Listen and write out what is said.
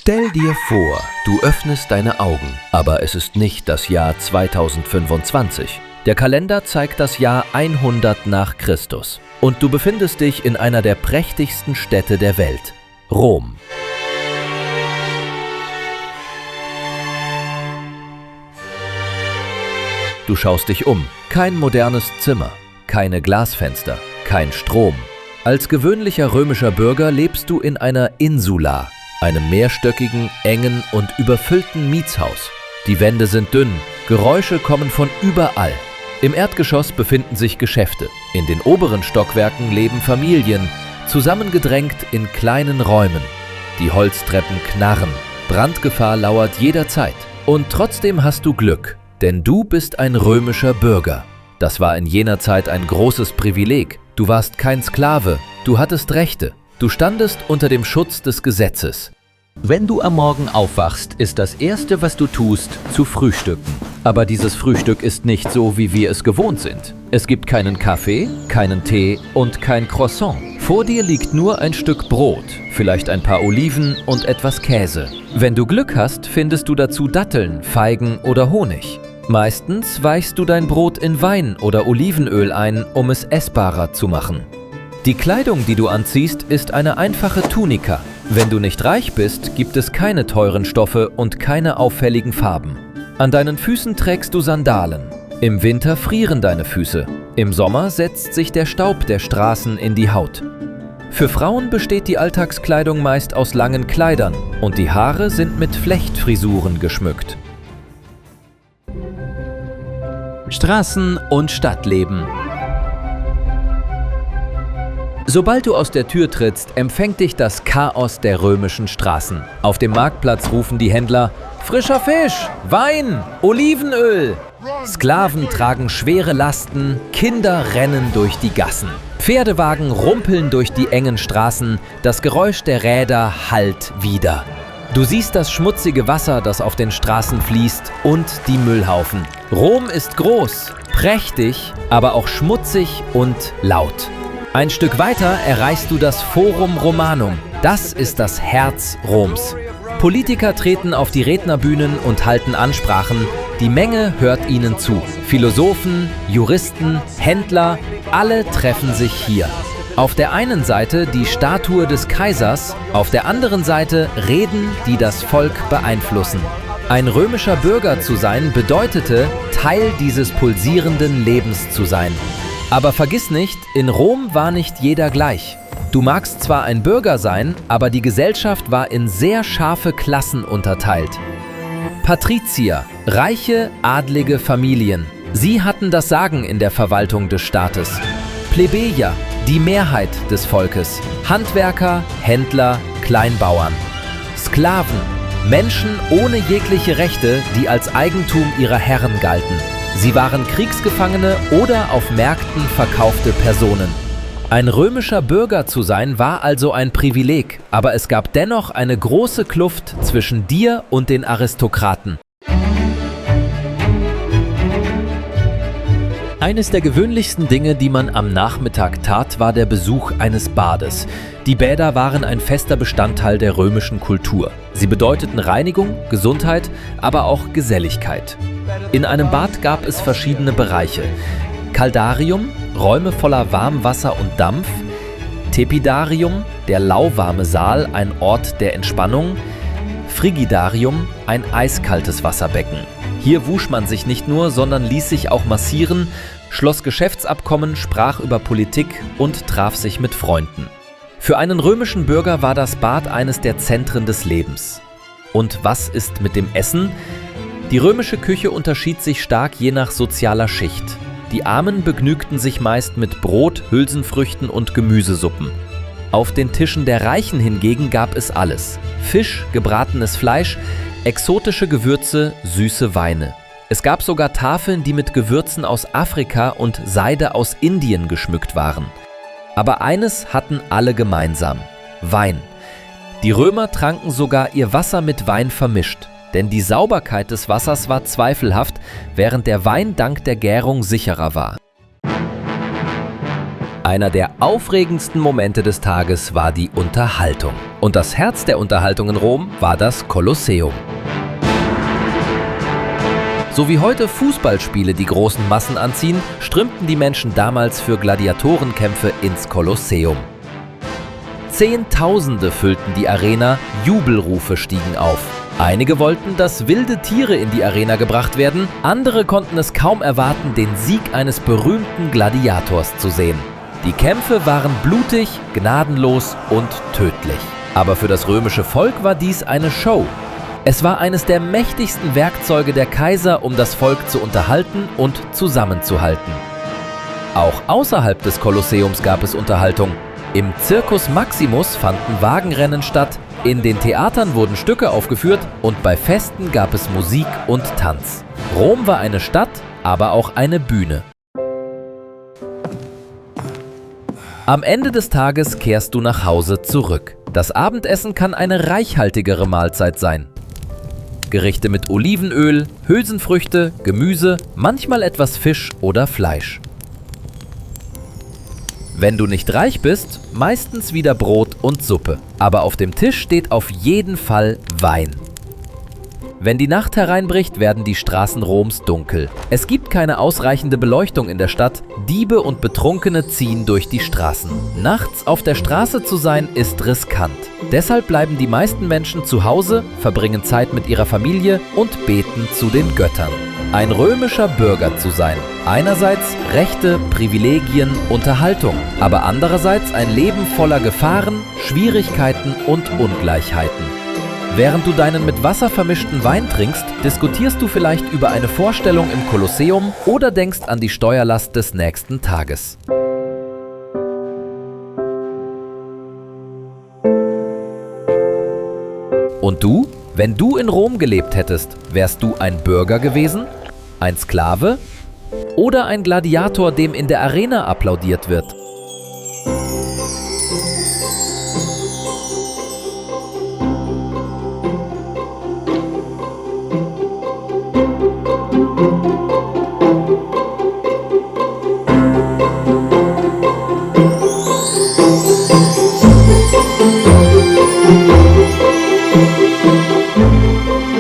Stell dir vor, du öffnest deine Augen, aber es ist nicht das Jahr 2025. Der Kalender zeigt das Jahr 100 nach Christus und du befindest dich in einer der prächtigsten Städte der Welt, Rom. Du schaust dich um, kein modernes Zimmer, keine Glasfenster, kein Strom. Als gewöhnlicher römischer Bürger lebst du in einer Insula, einem mehrstöckigen, engen und überfüllten Mietshaus. Die Wände sind dünn, Geräusche kommen von überall. Im Erdgeschoss befinden sich Geschäfte, in den oberen Stockwerken leben Familien, zusammengedrängt in kleinen Räumen. Die Holztreppen knarren, Brandgefahr lauert jederzeit. Und trotzdem hast du Glück, denn du bist ein römischer Bürger. Das war in jener Zeit ein großes Privileg. Du warst kein Sklave, du hattest Rechte. Du standest unter dem Schutz des Gesetzes. Wenn du am Morgen aufwachst, ist das Erste, was du tust, zu frühstücken. Aber dieses Frühstück ist nicht so, wie wir es gewohnt sind. Es gibt keinen Kaffee, keinen Tee und kein Croissant. Vor dir liegt nur ein Stück Brot, vielleicht ein paar Oliven und etwas Käse. Wenn du Glück hast, findest du dazu Datteln, Feigen oder Honig. Meistens weichst du dein Brot in Wein oder Olivenöl ein, um es essbarer zu machen. Die Kleidung, die du anziehst, ist eine einfache Tunika. Wenn du nicht reich bist, gibt es keine teuren Stoffe und keine auffälligen Farben. An deinen Füßen trägst du Sandalen. Im Winter frieren deine Füße. Im Sommer setzt sich der Staub der Straßen in die Haut. Für Frauen besteht die Alltagskleidung meist aus langen Kleidern und die Haare sind mit Flechtfrisuren geschmückt. Straßen- und Stadtleben. Sobald du aus der Tür trittst, empfängt dich das Chaos der römischen Straßen. Auf dem Marktplatz rufen die Händler: Frischer Fisch, Wein, Olivenöl. Sklaven tragen schwere Lasten, Kinder rennen durch die Gassen. Pferdewagen rumpeln durch die engen Straßen, das Geräusch der Räder hallt wider. Du siehst das schmutzige Wasser, das auf den Straßen fließt, und die Müllhaufen. Rom ist groß, prächtig, aber auch schmutzig und laut. Ein Stück weiter erreichst du das Forum Romanum. Das ist das Herz Roms. Politiker treten auf die Rednerbühnen und halten Ansprachen. Die Menge hört ihnen zu. Philosophen, Juristen, Händler, alle treffen sich hier. Auf der einen Seite die Statue des Kaisers, auf der anderen Seite Reden, die das Volk beeinflussen. Ein römischer Bürger zu sein bedeutete, Teil dieses pulsierenden Lebens zu sein. Aber vergiss nicht, in Rom war nicht jeder gleich. Du magst zwar ein Bürger sein, aber die Gesellschaft war in sehr scharfe Klassen unterteilt. Patrizier, reiche, adlige Familien. Sie hatten das Sagen in der Verwaltung des Staates. Plebejer, die Mehrheit des Volkes. Handwerker, Händler, Kleinbauern. Sklaven, Menschen ohne jegliche Rechte, die als Eigentum ihrer Herren galten. Sie waren Kriegsgefangene oder auf Märkten verkaufte Personen. Ein römischer Bürger zu sein war also ein Privileg, aber es gab dennoch eine große Kluft zwischen dir und den Aristokraten. Eines der gewöhnlichsten Dinge, die man am Nachmittag tat, war der Besuch eines Bades. Die Bäder waren ein fester Bestandteil der römischen Kultur. Sie bedeuteten Reinigung, Gesundheit, aber auch Geselligkeit. In einem Bad gab es verschiedene Bereiche. Caldarium, Räume voller Warmwasser und Dampf. Tepidarium, der lauwarme Saal, ein Ort der Entspannung. Frigidarium, ein eiskaltes Wasserbecken. Hier wusch man sich nicht nur, sondern ließ sich auch massieren, schloss Geschäftsabkommen, sprach über Politik und traf sich mit Freunden. Für einen römischen Bürger war das Bad eines der Zentren des Lebens. Und was ist mit dem Essen? Die römische Küche unterschied sich stark je nach sozialer Schicht. Die Armen begnügten sich meist mit Brot, Hülsenfrüchten und Gemüsesuppen. Auf den Tischen der Reichen hingegen gab es alles: Fisch, gebratenes Fleisch, exotische Gewürze, süße Weine. Es gab sogar Tafeln, die mit Gewürzen aus Afrika und Seide aus Indien geschmückt waren. Aber eines hatten alle gemeinsam: Wein. Die Römer tranken sogar ihr Wasser mit Wein vermischt, denn die Sauberkeit des Wassers war zweifelhaft, während der Wein dank der Gärung sicherer war. Einer der aufregendsten Momente des Tages war die Unterhaltung. Und das Herz der Unterhaltung in Rom war das Kolosseum. So wie heute Fußballspiele die großen Massen anziehen, strömten die Menschen damals für Gladiatorenkämpfe ins Kolosseum. Zehntausende füllten die Arena, Jubelrufe stiegen auf. Einige wollten, dass wilde Tiere in die Arena gebracht werden, andere konnten es kaum erwarten, den Sieg eines berühmten Gladiators zu sehen. Die Kämpfe waren blutig, gnadenlos und tödlich. Aber für das römische Volk war dies eine Show. Es war eines der mächtigsten Werkzeuge der Kaiser, um das Volk zu unterhalten und zusammenzuhalten. Auch außerhalb des Kolosseums gab es Unterhaltung. Im Circus Maximus fanden Wagenrennen statt, in den Theatern wurden Stücke aufgeführt und bei Festen gab es Musik und Tanz. Rom war eine Stadt, aber auch eine Bühne. Am Ende des Tages kehrst du nach Hause zurück. Das Abendessen kann eine reichhaltigere Mahlzeit sein. Gerichte mit Olivenöl, Hülsenfrüchte, Gemüse, manchmal etwas Fisch oder Fleisch. Wenn du nicht reich bist, meistens wieder Brot und Suppe. Aber auf dem Tisch steht auf jeden Fall Wein. Wenn die Nacht hereinbricht, werden die Straßen Roms dunkel. Es gibt keine ausreichende Beleuchtung in der Stadt. Diebe und Betrunkene ziehen durch die Straßen. Nachts auf der Straße zu sein, ist riskant. Deshalb bleiben die meisten Menschen zu Hause, verbringen Zeit mit ihrer Familie und beten zu den Göttern. Ein römischer Bürger zu sein. Einerseits Rechte, Privilegien, Unterhaltung, aber andererseits ein Leben voller Gefahren, Schwierigkeiten und Ungleichheiten. Während du deinen mit Wasser vermischten Wein trinkst, diskutierst du vielleicht über eine Vorstellung im Kolosseum oder denkst an die Steuerlast des nächsten Tages. Und du? Wenn du in Rom gelebt hättest, wärst du ein Bürger gewesen? Ein Sklave? Oder ein Gladiator, dem in der Arena applaudiert wird?